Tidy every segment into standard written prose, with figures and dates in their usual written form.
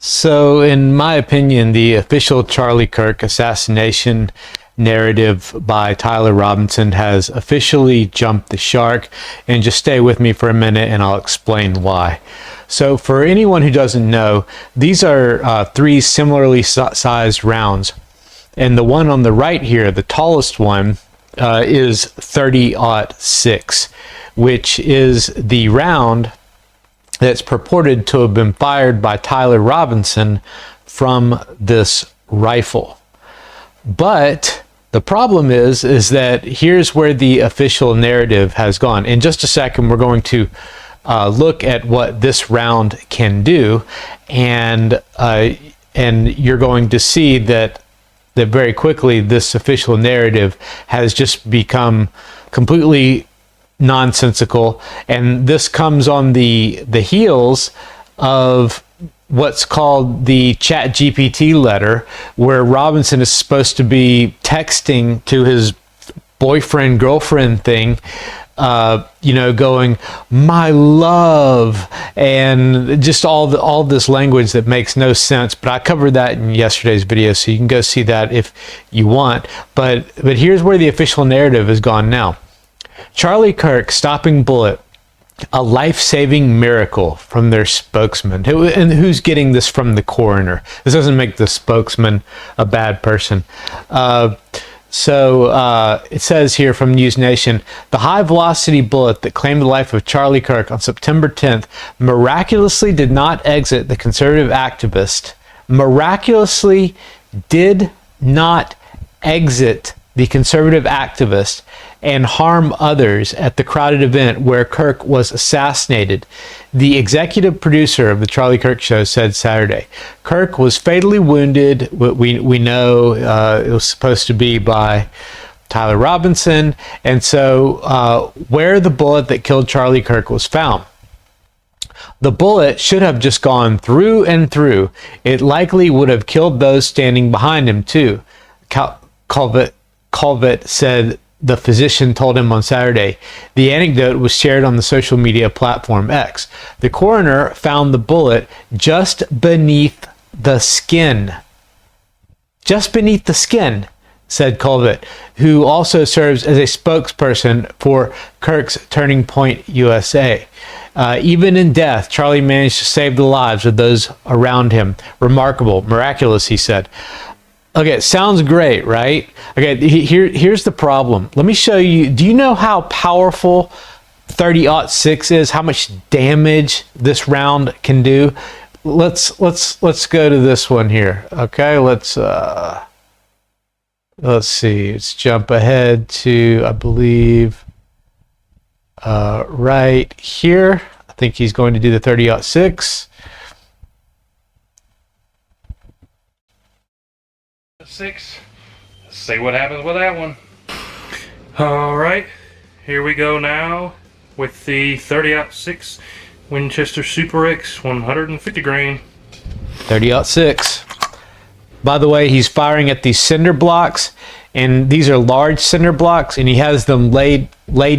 So, in my opinion, the official Charlie Kirk assassination narrative by Tyler Robinson has officially jumped the shark. And just stay with me for a minute and I'll explain why. So, for anyone who doesn't know, these are three similarly sized rounds. And the one on the right here, the tallest one, is 30-06, which is the round that's purported to have been fired by Tyler Robinson from this rifle. But the problem is that here's where the official narrative has gone. In just a second, we're going to look at what this round can do, and you're going to see that very quickly this official narrative has just become completely nonsensical, and this comes on the heels of what's called the ChatGPT letter, where Robinson is supposed to be texting to his boyfriend girlfriend thing, going, "My love," and just all this language that makes no sense. But I covered that in yesterday's video, so you can go see that if you want. But here's where the official narrative has gone now. Charlie Kirk stopping bullet, a life-saving miracle from their spokesman. And who's getting this from the coroner? This doesn't make the spokesman a bad person. So it says here from News Nation, the high-velocity bullet that claimed the life of Charlie Kirk on September 10th miraculously did not exit the conservative activist. Miraculously did not exit the conservative activist and harm others at the crowded event where Kirk was assassinated, the executive producer of the Charlie Kirk Show said Saturday. Kirk was fatally wounded. We know it was supposed to be by Tyler Robinson. And so where the bullet that killed Charlie Kirk was found, the bullet should have just gone through and through. It likely would have killed those standing behind him too. Colvett said the physician told him on Saturday. The anecdote was shared on the social media platform X. The coroner found the bullet just beneath the skin. Just beneath the skin, said Colvett, who also serves as a spokesperson for Kirk's Turning Point USA. Even in death, Charlie managed to save the lives of those around him. Remarkable, miraculous, he said. Okay, sounds great, right? Okay, here's the problem. Let me show you. Do you know how powerful 30-06 is? How much damage this round can do? Let's go to this one here. Okay, let's see. Let's jump ahead to, I believe, right here. I think he's going to do the 30-06. 6. Let's see what happens with that one. Alright, here we go now with the 30-06 Winchester Super X 150 grain. 30-06. By the way, he's firing at these cinder blocks, and these are large cinder blocks, and he has them laid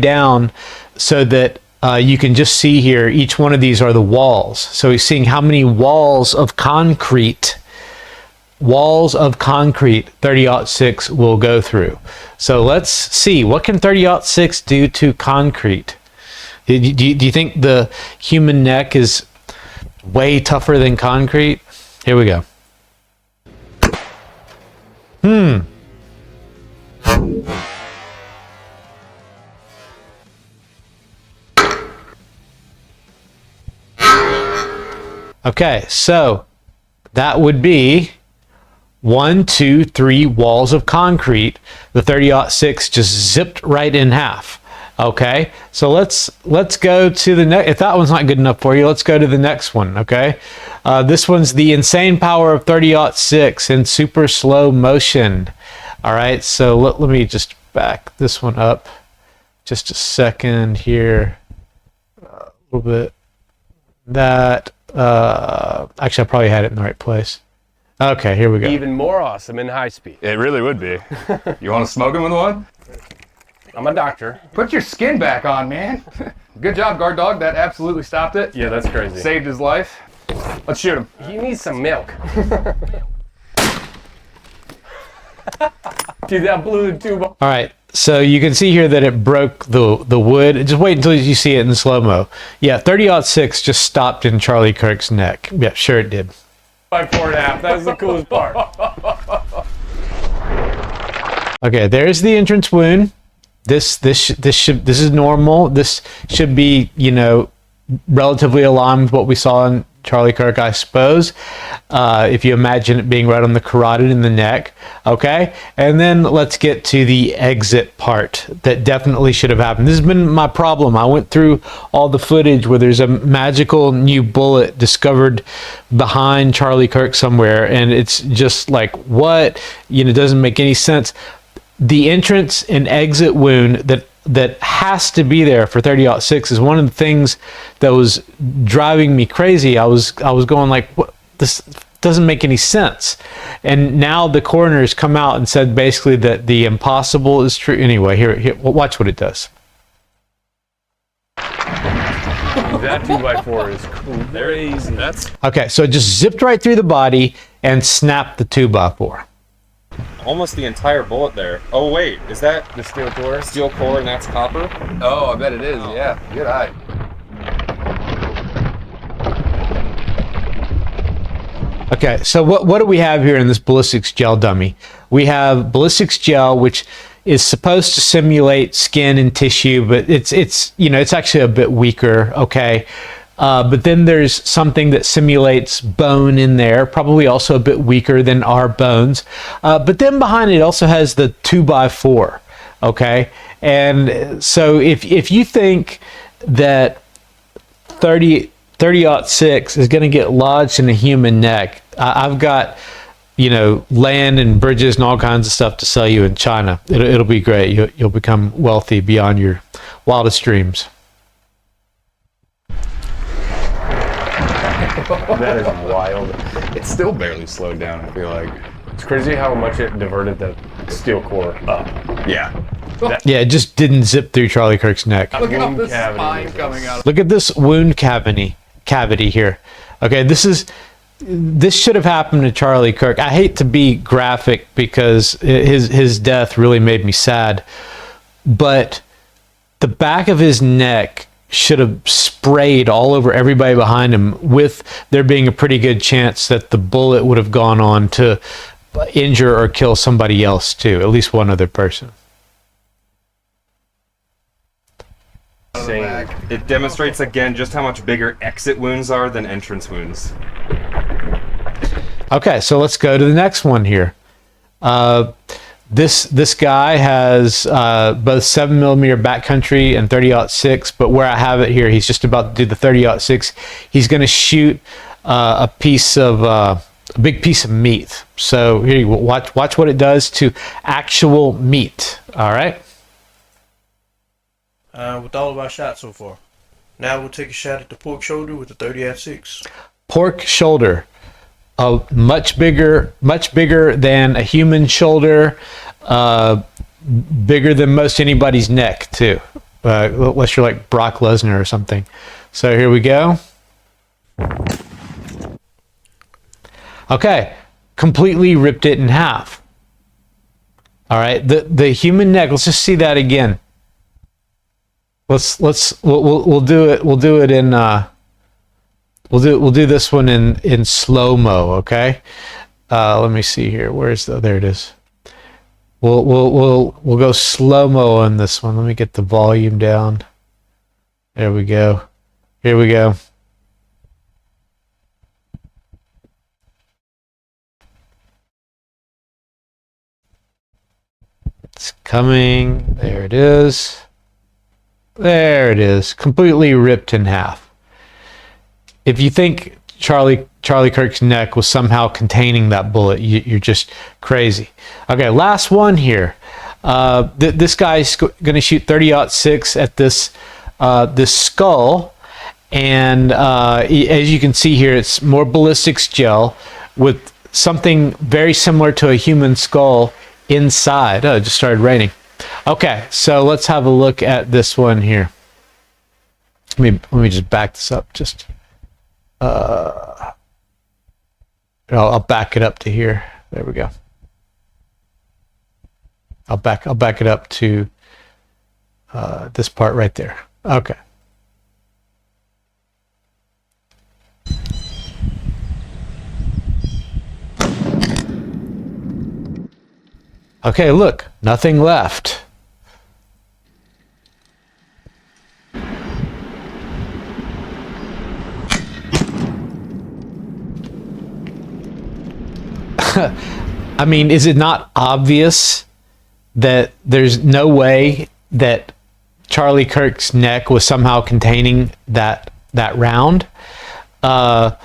down so that you can just see here, each one of these are the walls. So he's seeing how many walls of concrete 30-06 will go through. So let's see, what can 30-06 do to concrete? Do you think the human neck is way tougher than concrete? Here we go. Okay, so that would be 1, 2, 3 walls of concrete. The 30-06 just zipped right in half. Okay, so let's go to the next. If that one's not good enough for you, let's go to the next one. Okay, this one's the insane power of 30-06 in super slow motion. All right, so let me just back this one up just a second here. A little bit. That actually, I probably had it in the right place. Okay, here we go. Even more awesome in high speed. It really would be. You want to smoke him with one? I'm a doctor. Put your skin back on, man. Good job, guard dog. That absolutely stopped it. Yeah, that's crazy. Saved his life. Let's shoot him. He needs some milk. Dude, that blew the tube. All right, so you can see here that it broke the wood. Just wait until you see it in slow-mo. Yeah, 30-06 just stopped in Charlie Kirk's neck. Yeah, sure it did. By 4.5. That was the coolest part. Okay, there's the entrance wound. This is normal. This should be, you know, relatively aligned with what we saw in Charlie Kirk, I suppose. If you imagine it being right on the carotid in the neck. Okay, and then let's get to the exit part that definitely should have happened. This has been my problem. I went through all the footage where there's a magical new bullet discovered behind Charlie Kirk somewhere, and it's just like, what? You know, it doesn't make any sense. The entrance and exit wound that has to be there for 30-06 is one of the things that was driving me crazy. I was going like, what? This doesn't make any sense. And now the coroner has come out and said basically that the impossible is true. Anyway, here, watch what it does. That 2x4 is crazy. That's Okay, so it just zipped right through the body and snapped the 2x4. almost the entire bullet there. Oh wait, is that The steel core. steel core and that's copper? Oh, I bet it is. Yeah, good eye. Okay, so what do we have here in this ballistics gel dummy? We have ballistics gel, which is supposed to simulate skin and tissue, but it's you know, it's actually a bit weaker. Okay, but then there's something that simulates bone in there, probably also a bit weaker than our bones. But then behind it also has the 2x4. Okay, and so if you think that 30-06 is going to get lodged in a human neck, I've got, you know, land and bridges and all kinds of stuff to sell you in China. It'll be great. You'll become wealthy beyond your wildest dreams. That is wild. It's still barely slowed down, I feel like. It's crazy how much it diverted the steel core up. Yeah. Yeah, it just didn't zip through Charlie Kirk's neck. Look at all Wound this cavity spine was coming out. Look at this wound cavity here. Okay, this should have happened to Charlie Kirk. I hate to be graphic because his death really made me sad, but the back of his neck should have sprayed all over everybody behind him, with there being a pretty good chance that the bullet would have gone on to injure or kill somebody else too, at least one other person. Insane. It demonstrates again just how much bigger exit wounds are than entrance wounds. Okay, so let's go to the next one here. This guy has both 7mm backcountry and 30-06, but where I have it here, he's just about to do the 30-06. He's going to shoot a big piece of meat. So here you watch what it does to actual meat. All right. With all of our shots so far. Now we'll take a shot at the pork shoulder with the 30-06. Pork shoulder, much bigger than a human shoulder, bigger than most anybody's neck too, unless you're like Brock Lesnar or something. So here we go. Okay, completely ripped it in half. All right, the human neck. Let's just see that again. We'll do it in we'll do this one in slow-mo. Okay, let me see here. There it is. We'll go slow-mo on this one. Let me get the volume down. There we go. Here we go. It's coming. There it is. There it is. Completely ripped in half. If you think Charlie Kirk's neck was somehow containing that bullet, you're just crazy. Okay, last one here. This guy's going to shoot 30-06 at this skull, and as you can see here, it's more ballistics gel with something very similar to a human skull inside. Oh, it just started raining. Okay, so let's have a look at this one here. Let me just back this up just. I'll back it up to here. There we go. I'll back it up to this part right there. Okay. Okay, look, nothing left. I mean, is it not obvious that there's no way that Charlie Kirk's neck was somehow containing that round? But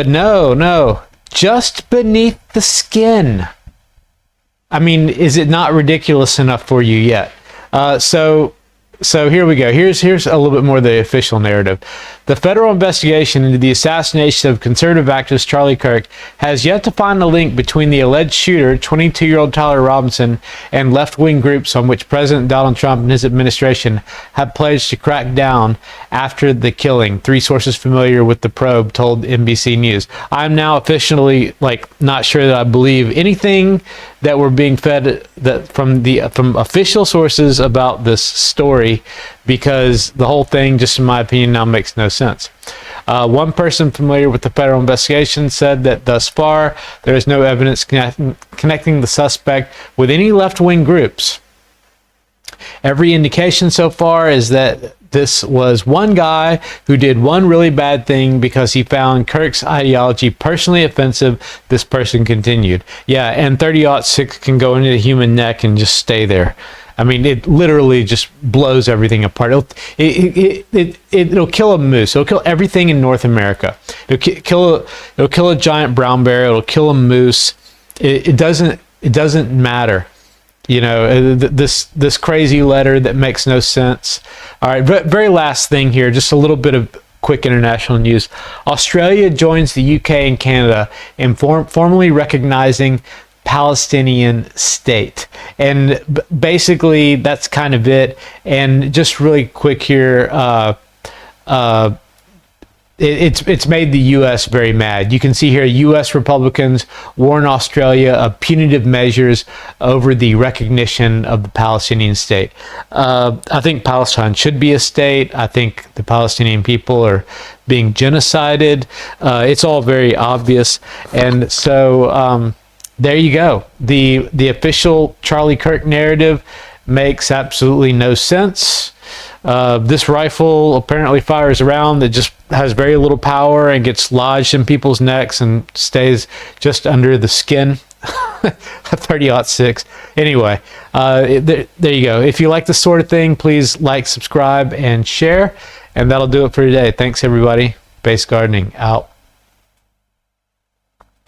no, just beneath the skin. I mean, is it not ridiculous enough for you yet? So here we go. Here's a little bit more of the official narrative. The federal investigation into the assassination of conservative activist Charlie Kirk has yet to find a link between the alleged shooter, 22-year-old Tyler Robinson, and left-wing groups on which President Donald Trump and his administration have pledged to crack down after the killing. 3 sources familiar with the probe told NBC News. I'm now officially not sure that I believe anything that we're being fed from official sources about this story, because the whole thing, just in my opinion, now makes no sense. One person familiar with the federal investigation said that thus far there is no evidence connecting the suspect with any left-wing groups. Every indication so far is that this was one guy who did one really bad thing because he found Kirk's ideology personally offensive. This person continued. Yeah, and 30-06 can go into the human neck and just stay there. I mean, it literally just blows everything apart. It'll kill a moose. It'll kill everything in North America. It'll kill a giant brown bear. It'll kill a moose. It doesn't matter. You know, this crazy letter that makes no sense. All right, very last thing here, just a little bit of quick international news. Australia joins the UK and Canada in formally recognizing Palestinian state, and basically that's kind of it. And just really quick here, it's made the U.S. very mad. You can see here U.S. Republicans warn Australia of punitive measures over the recognition of the Palestinian state. I think Palestine should be a state. I think the Palestinian people are being genocided. It's all very obvious, and so there you go. The official Charlie Kirk narrative makes absolutely no sense. This rifle apparently fires a round that just has very little power and gets lodged in people's necks and stays just under the skin. 30-06. Anyway, there you go. If you like this sort of thing, please like, subscribe, and share. And that'll do it for today. Thanks, everybody. Base Gardening out.